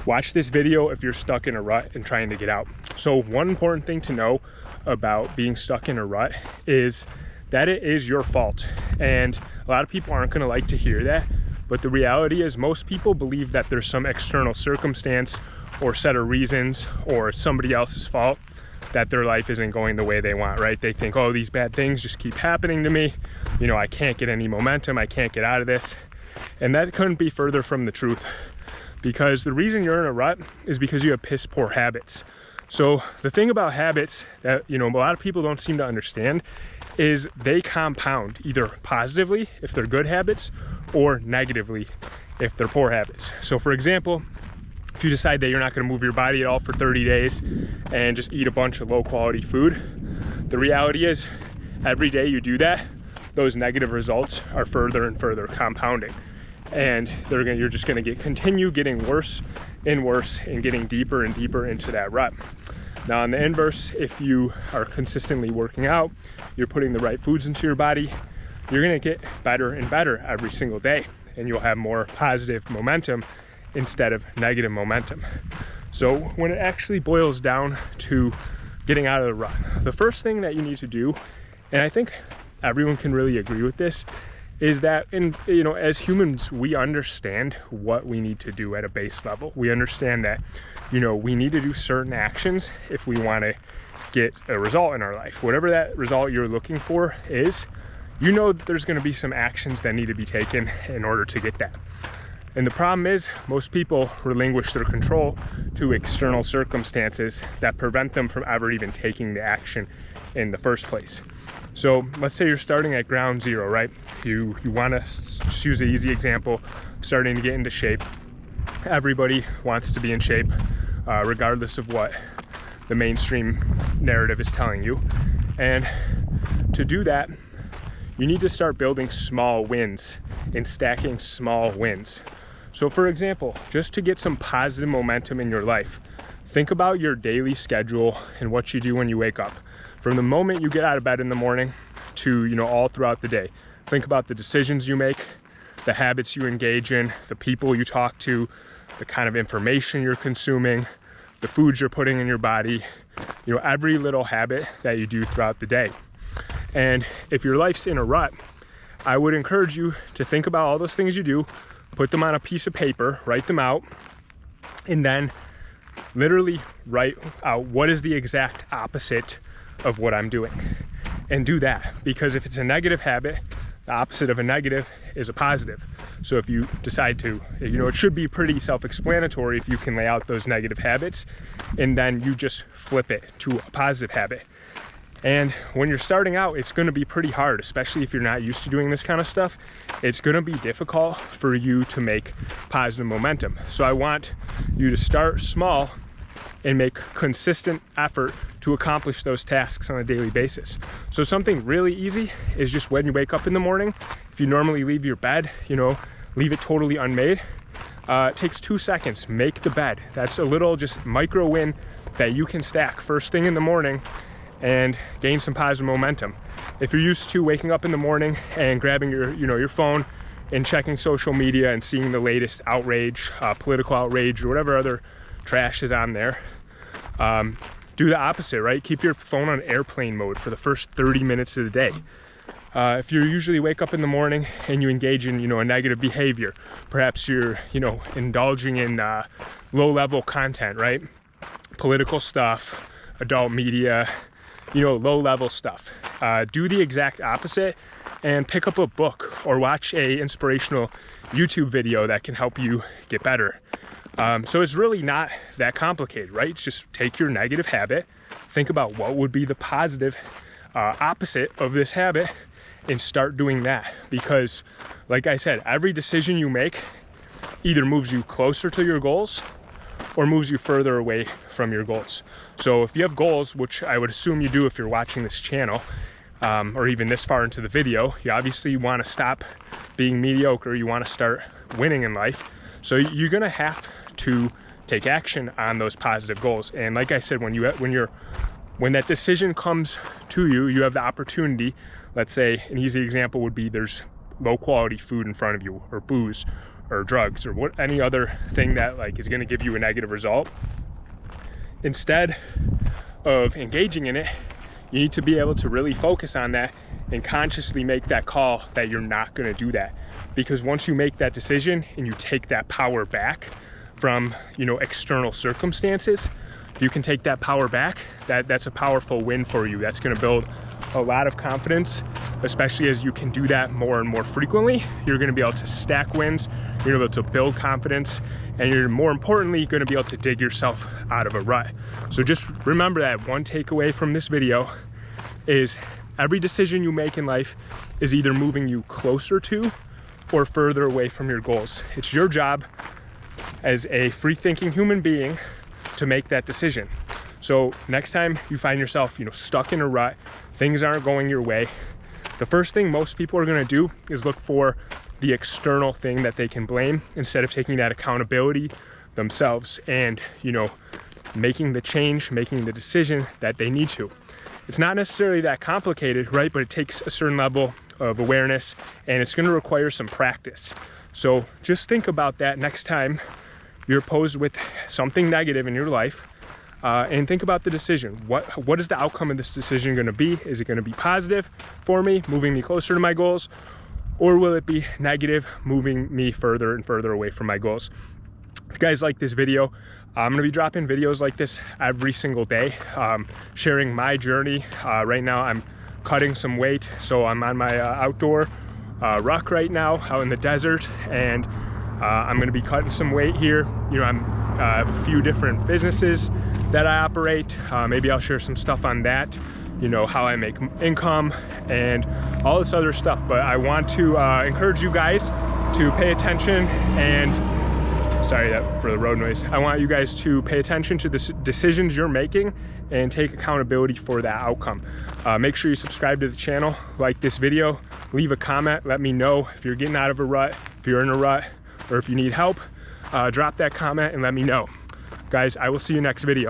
Watch this video if you're stuck in a rut and trying to get out. So one important thing to know about being stuck in a rut is that it is your fault. And a lot of people aren't going to like to hear that, but the reality is most people believe that there's some external circumstance or set of reasons or somebody else's fault that their life isn't going the way they want, right? They think, oh, these bad things just keep happening to me. You know, I can't get any momentum. I can't get out of this. And that couldn't be further from the truth, because the reason you're in a rut is because you have piss poor habits. So the thing about habits that, you know, a lot of people don't seem to understand is they compound either positively if they're good habits or negatively if they're poor habits. So for example, if you decide that you're not going to move your body at all for 30 days and just eat a bunch of low quality food, the reality is every day you do that, those negative results are further and further compounding. And you're just going to continue getting worse and worse and getting deeper and deeper into that rut. Now on the inverse, if you are consistently working out, you're putting the right foods into your body, you're going to get better and better every single day, and you'll have more positive momentum instead of negative momentum. So when it actually boils down to getting out of the rut, the first thing that you need to do, and I think everyone can really agree with this, is that as humans, we understand what we need to do at a base level. We understand that, we need to do certain actions if we want to get a result in our life. Whatever that result you're looking for is, that there's going to be some actions that need to be taken in order to get that. And the problem is most people relinquish their control to external circumstances that prevent them from ever even taking the action in the first place. So let's say you're starting at ground zero, right? You want to just use an easy example, starting to get into shape. Everybody wants to be in shape, regardless of what the mainstream narrative is telling you. And to do that, you need to start building small wins and stacking small wins. So for example, just to get some positive momentum in your life, think about your daily schedule and what you do when you wake up. From the moment you get out of bed in the morning to, all throughout the day. Think about the decisions you make, the habits you engage in, the people you talk to, the kind of information you're consuming, the foods you're putting in your body, every little habit that you do throughout the day. And if your life's in a rut, I would encourage you to think about all those things you do, put them on a piece of paper, write them out, and then literally write out what is the exact opposite of what I'm doing, and do that. Because if it's a negative habit, the opposite of a negative is a positive. So if you decide to, it should be pretty self-explanatory if you can lay out those negative habits and then you just flip it to a positive habit. And when you're starting out, it's going to be pretty hard, especially if you're not used to doing this kind of stuff. It's going to be difficult for you to make positive momentum. So I want you to start small and make consistent effort to accomplish those tasks on a daily basis. So something really easy is just when you wake up in the morning, if you normally leave your bed, leave it totally unmade. It takes 2 seconds, make the bed. That's a little just micro win that you can stack first thing in the morning and gain some positive momentum. If you're used to waking up in the morning and grabbing your phone and checking social media and seeing the latest outrage, political outrage, or whatever other trash is on there, do the opposite, right? Keep your phone on airplane mode for the first 30 minutes of the day. If you usually wake up in the morning and you engage in, a negative behavior, perhaps you're, indulging in low-level content, right? Political stuff, adult media, low-level stuff. Do the exact opposite and pick up a book or watch a inspirational YouTube video that can help you get better. So it's really not that complicated, right? Just take your negative habit, think about what would be the positive opposite of this habit, and start doing that. Because, like I said, every decision you make either moves you closer to your goals or moves you further away from your goals. So if you have goals, which I would assume you do if you're watching this channel, or even this far into the video, you obviously want to stop being mediocre. You want to start winning in life. So you're going to have to take action on those positive goals. And like I said, when that decision comes to you, you have the opportunity. Let's say an easy example would be there's low quality food in front of you, or booze, or drugs or any other thing that like is going to give you a negative result. Instead of engaging in it, you need to be able to really focus on that and consciously make that call that you're not going to do that. Because once you make that decision and you take that power back from, you know, external circumstances, you can take that power back. That's a powerful win for you. That's going to build a lot of confidence, especially as you can do that more and more frequently. You're going to be able to stack wins, you're going to be able to build confidence, and you're more importantly going to be able to dig yourself out of a rut. So just remember that one takeaway from this video is every decision you make in life is either moving you closer to or further away from your goals. It's your job as a free-thinking human being to make that decision. So next time you find yourself, you know, stuck in a rut, things aren't going your way, the first thing most people are going to do is look for the external thing that they can blame instead of taking that accountability themselves and, you know, making the change, making the decision that they need to. It's not necessarily that complicated, right? But it takes a certain level of awareness and it's going to require some practice. So just think about that next time you're posed with something negative in your life, and think about the decision. What is the outcome of this decision going to be? Is it going to be positive for me, moving me closer to my goals? Or will it be negative, moving me further and further away from my goals? If you guys like this video, I'm gonna be dropping videos like this every single day, sharing my journey. Right now I'm cutting some weight, so I'm on my outdoor ruck right now out in the desert, and I'm gonna be cutting some weight here. You know, I have a few different businesses that I operate. Maybe I'll share some stuff on that, you know, how I make income and all this other stuff. But I want to encourage you guys to pay attention and, sorry for the road noise. I want you guys to pay attention to the decisions you're making and take accountability for that outcome. Make sure you subscribe to the channel, like this video, leave a comment, let me know if you're getting out of a rut, if you're in a rut, or if you need help. Drop that comment and let me know. Guys, I will see you next video.